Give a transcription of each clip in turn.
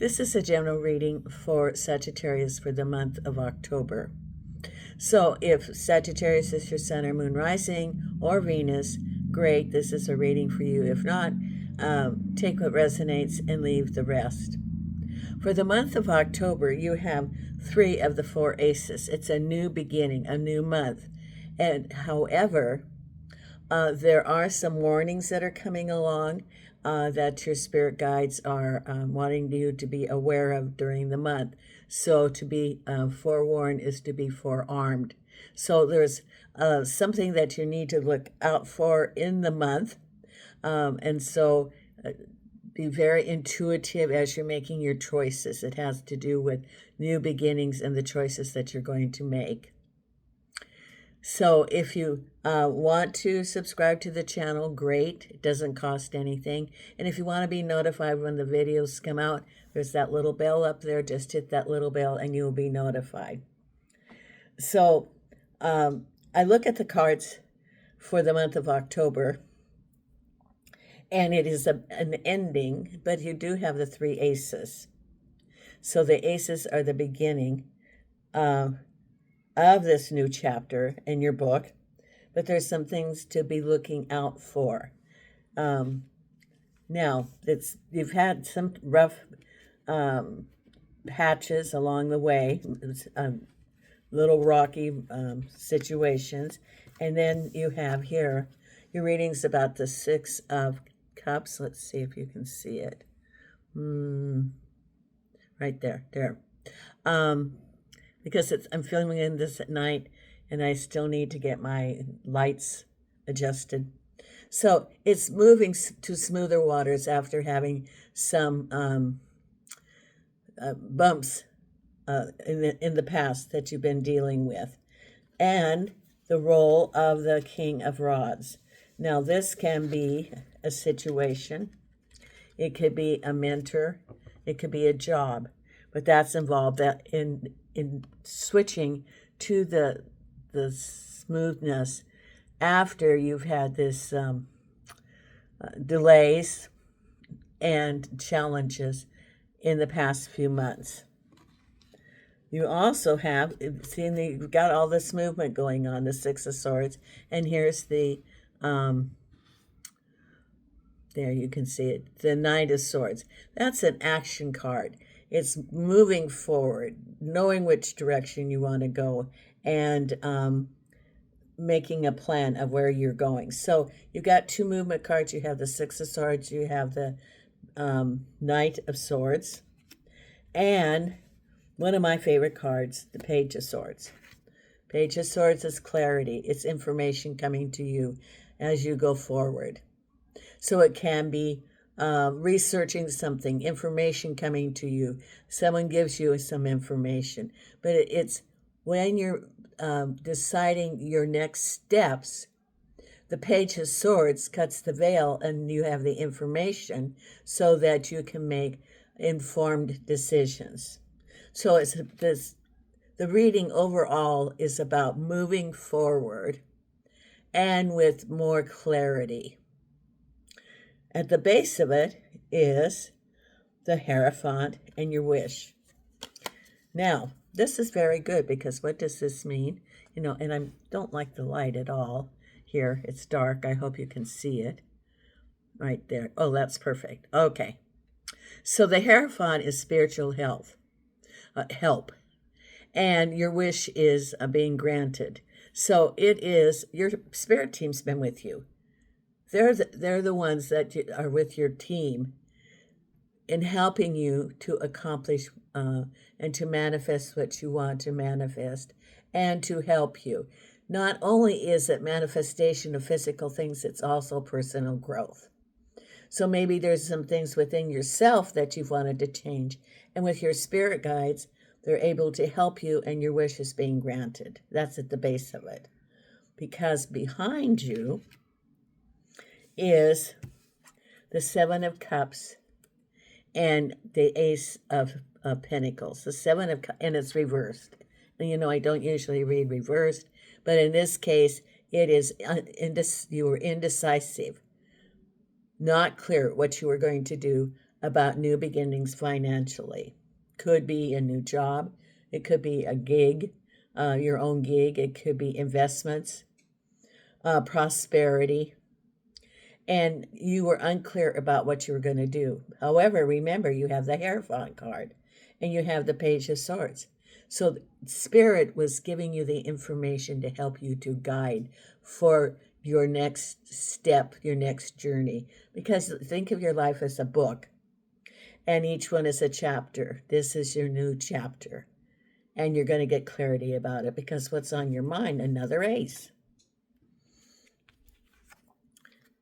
This is a general reading for Sagittarius for the month of October. So if Sagittarius is your sun or moon rising or Venus, great, this is a reading for you. If not, take what resonates and leave the rest. For the month of October, you have 3 of the 4 aces. It's a new beginning, a new month. And however, there are some warnings that are coming along that your spirit guides are wanting you to be aware of during the month. So to be forewarned is to be forearmed. So there's something that you need to look out for in the month. And so be very intuitive as you're making your choices. It has to do with new beginnings and the choices that you're going to make. So if you want to subscribe to the channel, great. It doesn't cost anything. And if you want to be notified when the videos come out, there's that little bell up there. Just hit that little bell and you will be notified. So I look at the cards for the month of October, and it is an ending, but you do have the 3 aces. So the aces are the beginning of this new chapter in your book, but there's some things to be looking out for. Now, you've had some rough patches along the way, little rocky situations, and then you have here your readings about the 6 of Cups. Let's see if you can see it. Right there. Because I'm filming this at night, and I still need to get my lights adjusted. So it's moving to smoother waters after having some bumps in the past that you've been dealing with. And the role of the King of Rods. Now, this can be a situation. It could be a mentor. It could be a job. But that's involved in switching to the smoothness after you've had this delays and challenges in the past few months. You also have seen you've got all this movement going on, the 6 of Swords, and here's the there you can see it, the Knight of Swords. That's an action card. It's moving forward, knowing which direction you want to go, and making a plan of where you're going. So you've got 2 movement cards. You have the 6 of Swords. You have the Knight of Swords. And one of my favorite cards, the Page of Swords. Page of Swords is clarity. It's information coming to you as you go forward. So it can be researching something, information coming to you. Someone gives you some information. But it's when you're deciding your next steps, the Page of Swords cuts the veil and you have the information so that you can make informed decisions. So the reading overall is about moving forward and with more clarity. At the base of it is the Hierophant and your wish. Now, this is very good because what does this mean? You know, and I don't like the light at all here. It's dark. I hope you can see it right there. Oh, that's perfect. Okay. So the Hierophant is spiritual help. And your wish is being granted. So it is, your spirit team's been with you. They're the ones that are with your team in helping you to accomplish and to manifest what you want to manifest and to help you. Not only is it manifestation of physical things, it's also personal growth. So maybe there's some things within yourself that you've wanted to change. And with your spirit guides, they're able to help you and your wish is being granted. That's at the base of it. Because behind you is the 7 of Cups and the Ace of Pentacles. The 7 of Cups, and it's reversed. And you know, I don't usually read reversed, but in this case, it is you were indecisive, not clear what you were going to do about new beginnings financially. Could be a new job. It could be a gig, your own gig. It could be investments, prosperity. And you were unclear about what you were going to do. However, remember, you have the Hierophant card and you have the Page of Swords. So Spirit was giving you the information to help you to guide for your next step, your next journey. Because think of your life as a book, and each one is a chapter. This is your new chapter. And you're going to get clarity about it because what's on your mind? Another ace.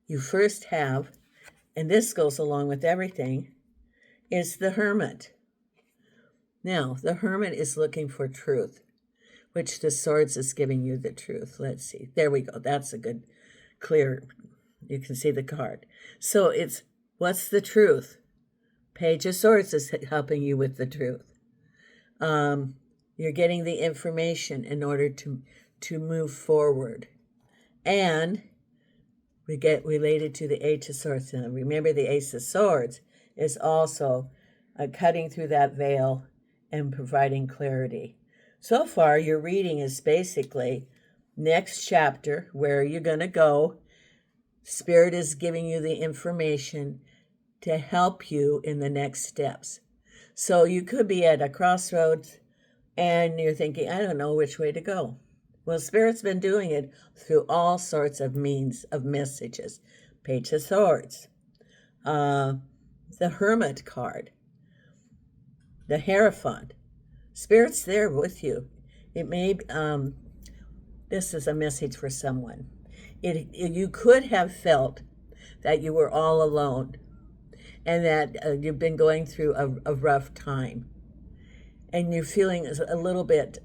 You first have, and this goes along with everything, is the Hermit. Now, the Hermit is looking for truth, which the Swords is giving you the truth. Let's see. There we go. That's a good, clear, you can see the card. So it's, what's the truth? Page of Swords is helping you with the truth. You're getting the information in order to move forward. And we get related to the Ace of Swords. Now, remember, the Ace of Swords is also cutting through that veil and providing clarity. So far, your reading is basically next chapter, where you're going to go. Spirit is giving you the information to help you in the next steps. So you could be at a crossroads and you're thinking, I don't know which way to go. Well, Spirit's been doing it through all sorts of means of messages. Page of Swords, the Hermit card, the Hierophant. Spirit's there with you. It may, this is a message for someone. You could have felt that you were all alone and that you've been going through a rough time. And you're feeling a little bit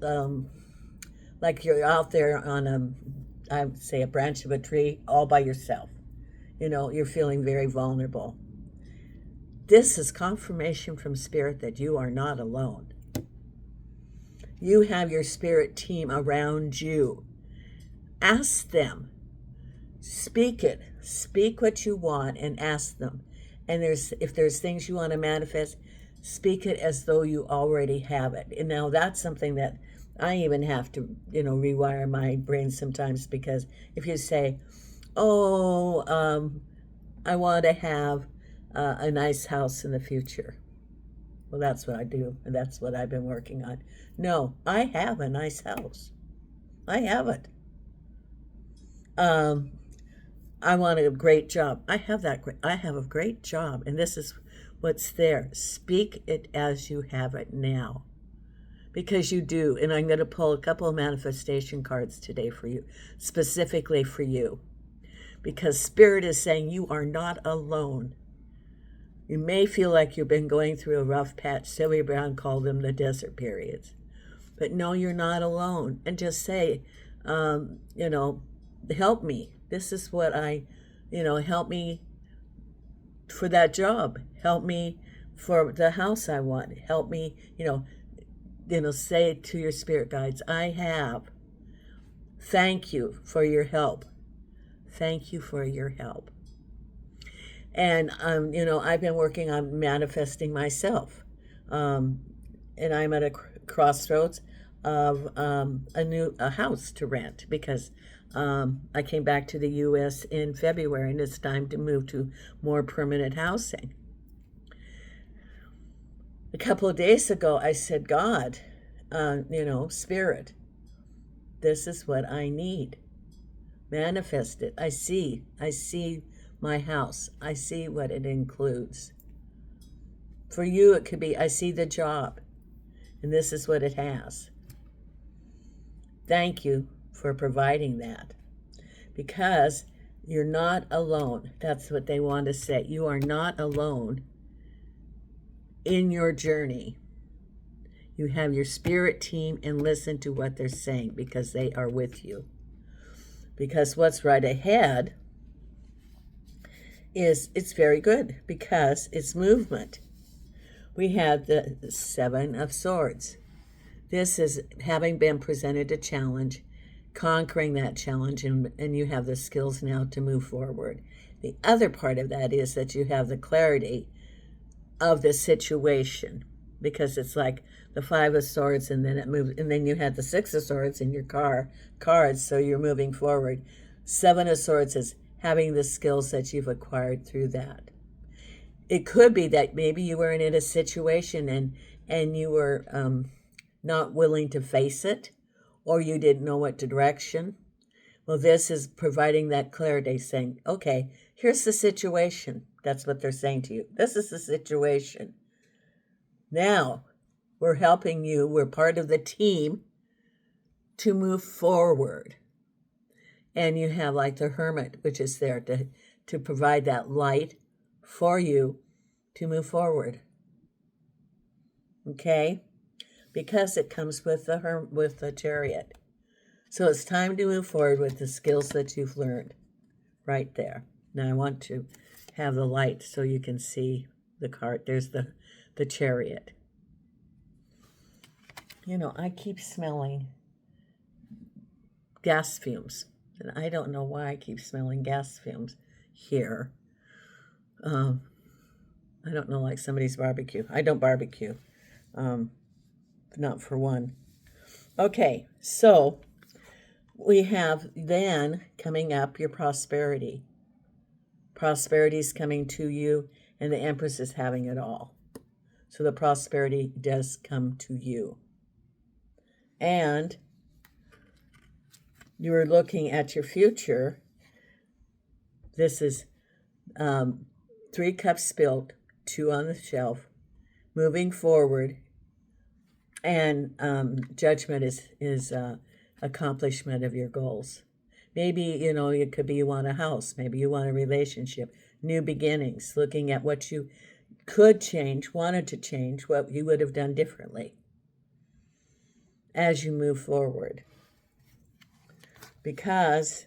like you're out there on I would say a branch of a tree all by yourself. You know, you're feeling very vulnerable. This is confirmation from Spirit that you are not alone. You have your Spirit team around you. Ask them. Speak it. Speak what you want and ask them. And if there's things you want to manifest, speak it as though you already have it. And now that's something that I even have to, rewire my brain sometimes, because if you say, I want to have a nice house in the future. Well, that's what I do, and that's what I've been working on. No, I have a nice house. I have it. I want a great job. I have a great job, and this is what's there. Speak it as you have it now, because you do. And I'm going to pull a couple of manifestation cards today for you, specifically for you, because Spirit is saying you are not alone. You may feel like you've been going through a rough patch. Sylvia Brown called them the desert periods. But no, you're not alone. And just say, help me. This is what help me for that job. Help me for the house I want. Help me, say to your spirit guides, I have. Thank you for your help. Thank you for your help. And, I've been working on manifesting myself. And I'm at a crossroads of a house to rent, because I came back to the U.S. in February, and it's time to move to more permanent housing. A couple of days ago, I said, God, Spirit, this is what I need. Manifest it. I see my house. I see what it includes. For you, it could be, I see the job, and this is what it has. Thank you for providing that, because you're not alone. That's what they want to say. You are not alone in your journey. You have your spirit team, and listen to what they're saying, because they are with you. Because what's right ahead it's very good, because it's movement. We have the Seven of Swords. This is having been presented a challenge, conquering that challenge, and you have the skills now to move forward. The other part of that is that you have the clarity of the situation, because it's like the Five of Swords, and then it moves, and then you had the Six of Swords in your cards, so you're moving forward. Seven of Swords is having the skills that you've acquired through that. It could be that maybe you were in a situation and you were not willing to face it, or you didn't know what direction. Well, this is providing that clarity, saying, okay, here's the situation. That's what they're saying to you. This is the situation. Now, we're helping you. We're part of the team to move forward. And you have like the Hermit, which is there to provide that light for you to move forward. Okay? Because it comes with the Chariot. So it's time to move forward with the skills that you've learned right there. Now I want to have the light so you can see the card. There's the Chariot. You know, I keep smelling gas fumes. And I don't know why I keep smelling gas fumes here. I don't know, like somebody's barbecue. I don't barbecue. Not for one. Okay, so we have then coming up your prosperity. Prosperity is coming to you, and the Empress is having it all. So the prosperity does come to you. And you're looking at your future. This is 3 cups spilled, 2 on the shelf, moving forward, and judgment is accomplishment of your goals. Maybe, you know, it could be you want a house, maybe you want a relationship, new beginnings, looking at what you could change, wanted to change, what you would have done differently as you move forward. Because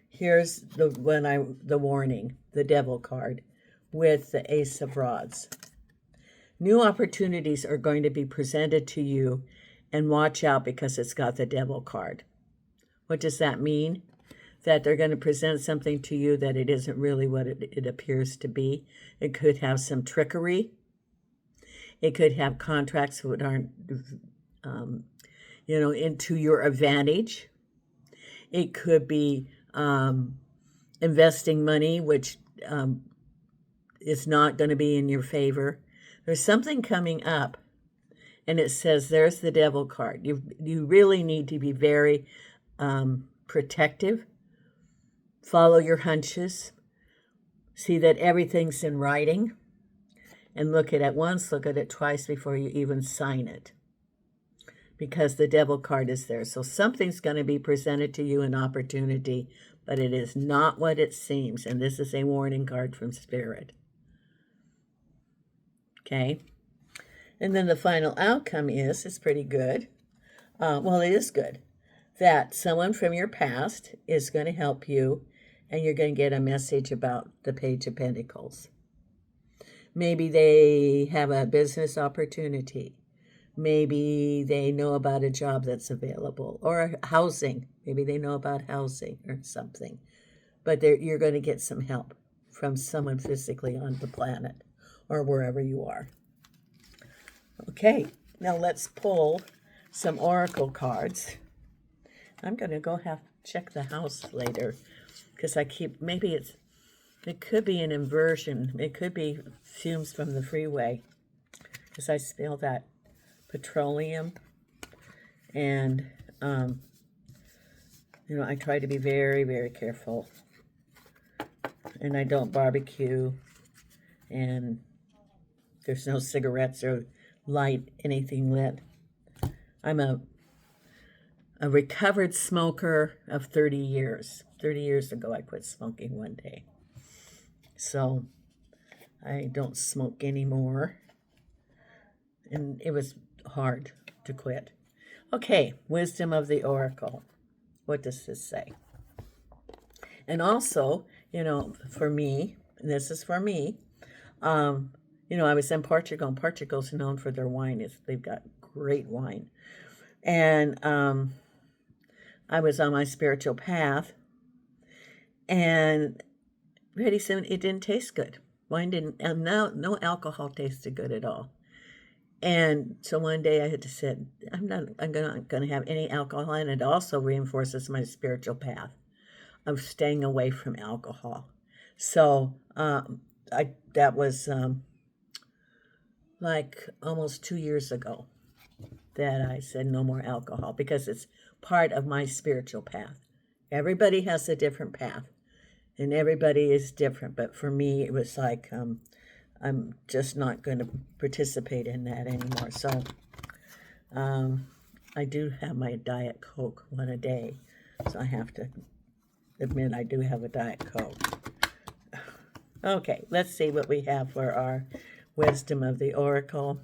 here's the warning, the Devil card with the Ace of Rods. New opportunities are going to be presented to you, and watch out because it's got the Devil card. What does that mean? That they're going to present something to you that it isn't really what it appears to be. It could have some trickery. It could have contracts that aren't, into your advantage. It could be investing money, which is not going to be in your favor. There's something coming up, and it says there's the Devil card. You really need to be very protective. Follow your hunches. See that everything's in writing. And look at it once, look at it twice before you even sign it. Because the Devil card is there. So something's going to be presented to you, an opportunity, but it is not what it seems. And this is a warning card from Spirit. Okay? And then the final outcome is pretty good. It is good. That someone from your past is going to help you, and you're going to get a message about the Page of Pentacles. Maybe they have a business opportunity. Maybe they know about a job that's available, or housing. Maybe they know about housing or something. But you're going to get some help from someone physically on the planet or wherever you are. Okay, now let's pull some oracle cards. I'm going to go check the house later because it could be an inversion. It could be fumes from the freeway because I spilled that petroleum. And, I try to be very, very careful. And I don't barbecue. And there's no cigarettes or anything lit. I'm a recovered smoker of 30 years. 30 years ago, I quit smoking one day. So I don't smoke anymore. And it was hard to quit. Okay, wisdom of the oracle. What does this say? And also, for me, and this is for me, I was in Portugal, and Portugal's known for their wine. They've got great wine. And I was on my spiritual path, and pretty soon it didn't taste good. Wine didn't, and now no alcohol tasted good at all. And so one day I had to say, I'm not going to have any alcohol, and it also reinforces my spiritual path of staying away from alcohol. So that was like almost 2 years ago that I said no more alcohol, because it's part of my spiritual path. Everybody has a different path, and everybody is different. But for me, it was like I'm just not going to participate in that anymore. So I do have my Diet Coke one a day. So I have to admit I do have a Diet Coke. Okay, let's see what we have for our wisdom of the oracle.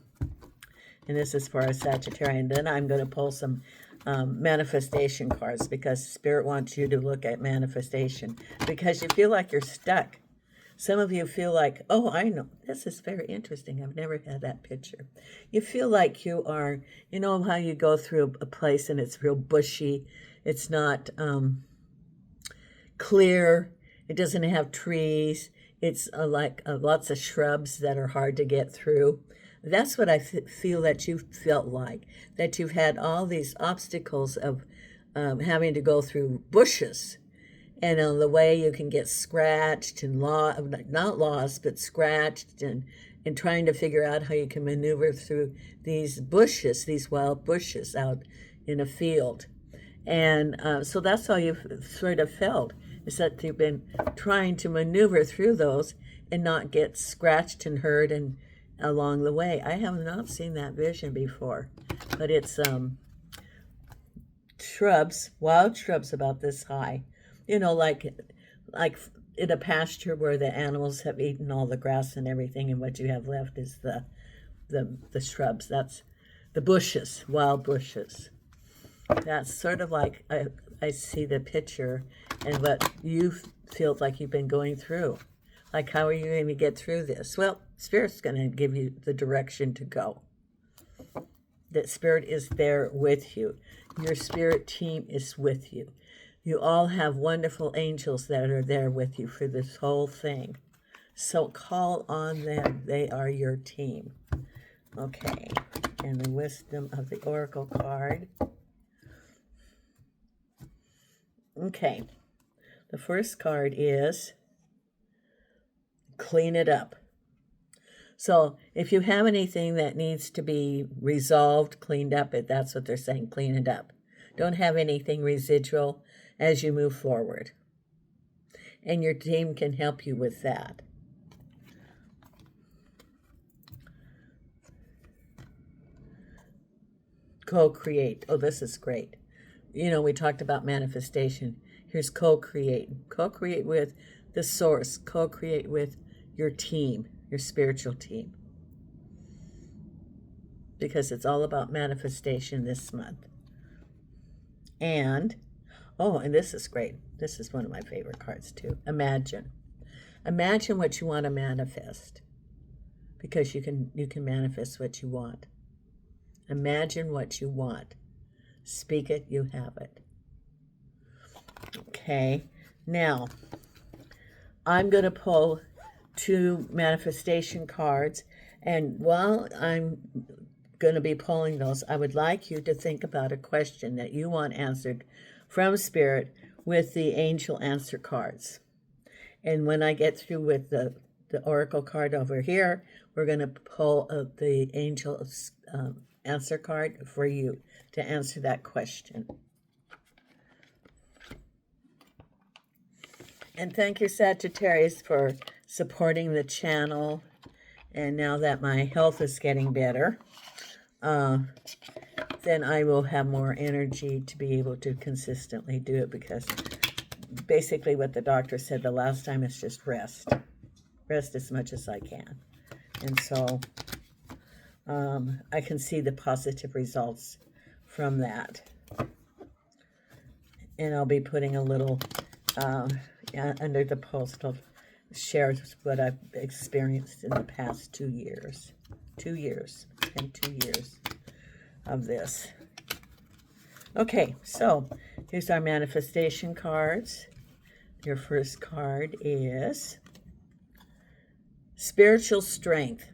And this is for our Sagittarian. Then I'm going to pull some manifestation cards, because Spirit wants you to look at manifestation, because you feel like you're stuck. Some of you feel like, oh, I know, this is very interesting. I've never had that picture. You feel like you are, you know how you go through a place and it's real bushy. It's not clear. It doesn't have trees. It's like lots of shrubs that are hard to get through. That's what I feel that you felt like, that you've had all these obstacles of having to go through bushes. And on the way you can get scratched and not lost, but scratched, and trying to figure out how you can maneuver through these bushes, these wild bushes out in a field. And so that's how you've sort of felt, is that you've been trying to maneuver through those and not get scratched and hurt and along the way. I have not seen that vision before, but it's shrubs, wild shrubs about this high. You know, like in a pasture where the animals have eaten all the grass and everything, and what you have left is the shrubs. That's the bushes, wild bushes. That's sort of like I see the picture and what you feel like you've been going through. Like, how are you going to get through this? Well, Spirit's going to give you the direction to go. That Spirit is there with you. Your spirit team is with you. You all have wonderful angels that are there with you for this whole thing. So call on them. They are your team. Okay. And the wisdom of the oracle card. Okay. The first card is clean it up. So if you have anything that needs to be resolved, cleaned up, that's what they're saying, clean it up. Don't have anything residual as you move forward. And your team can help you with that. Co-create. Oh, this is great. You know, we talked about manifestation. Here's co-create. Co-create with the source. Co-create with your team, your spiritual team. Because it's all about manifestation this month. And, oh, and this is great. This is one of my favorite cards too. Imagine. Imagine what you want to manifest. Because you can manifest what you want. Imagine what you want. Speak it, you have it. Okay. Now, I'm going to pull 2 manifestation cards. And while I'm going to be pulling those, I would like you to think about a question that you want answered from Spirit with the angel answer cards. And when I get through with the oracle card over here, we're going to pull the angel answer card for you to answer that question. And thank you, Sagittarius, for supporting the channel. And now that my health is getting better, then I will have more energy to be able to consistently do it, because basically what the doctor said the last time is just rest. Rest as much as I can. And so I can see the positive results from that. And I'll be putting a little under the post. I'll share what I've experienced in the past 2 years. 2 years and 2 years of this. Okay, so here's our manifestation cards. Your first card is Spiritual strength.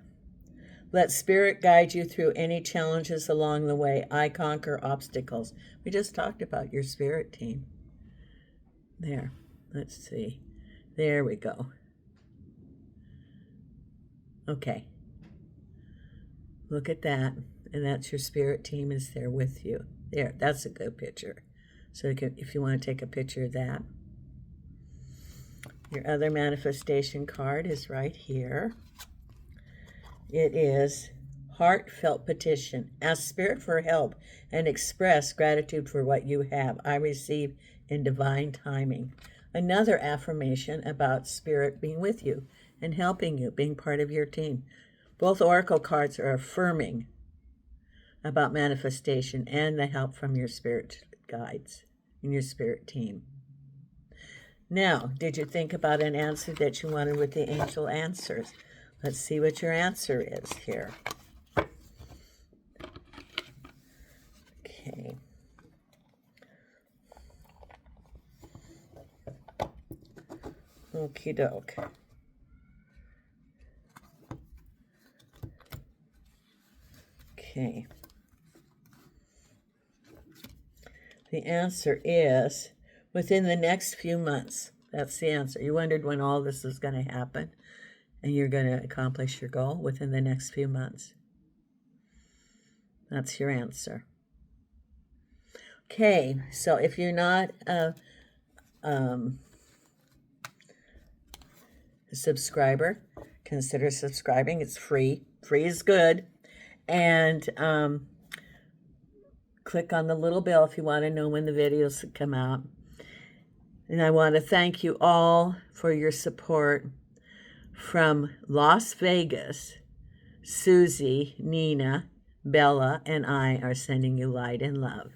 Let spirit guide you through any challenges along the way. I conquer obstacles. We just talked about your spirit team. There. Let's see. There we go. Okay. Look at that. And that's your spirit team is there with you. There. That's a good picture. So if you want to take a picture of that. Your other manifestation card is right here. It is heartfelt petition. Ask Spirit for help and express gratitude for what you have. I receive in divine timing. Another affirmation about Spirit being with you and helping you, being part of your team. Both oracle cards are affirming about manifestation and the help from your spirit guides and your spirit team. Now, did you think about an answer that you wanted with the angel answers? Let's see what your answer is here. Okay. Okie doke. Okay. The answer is within the next few months. That's the answer. You wondered when all this is going to happen and you're going to accomplish your goal within the next few months. That's your answer. Okay, so if you're not a subscriber, consider subscribing. It's free. Free is good. And click on the little bell if you want to know when the videos come out. And I want to thank you all for your support. From Las Vegas, Suzy, Nena, Bella, and I are sending you light and love.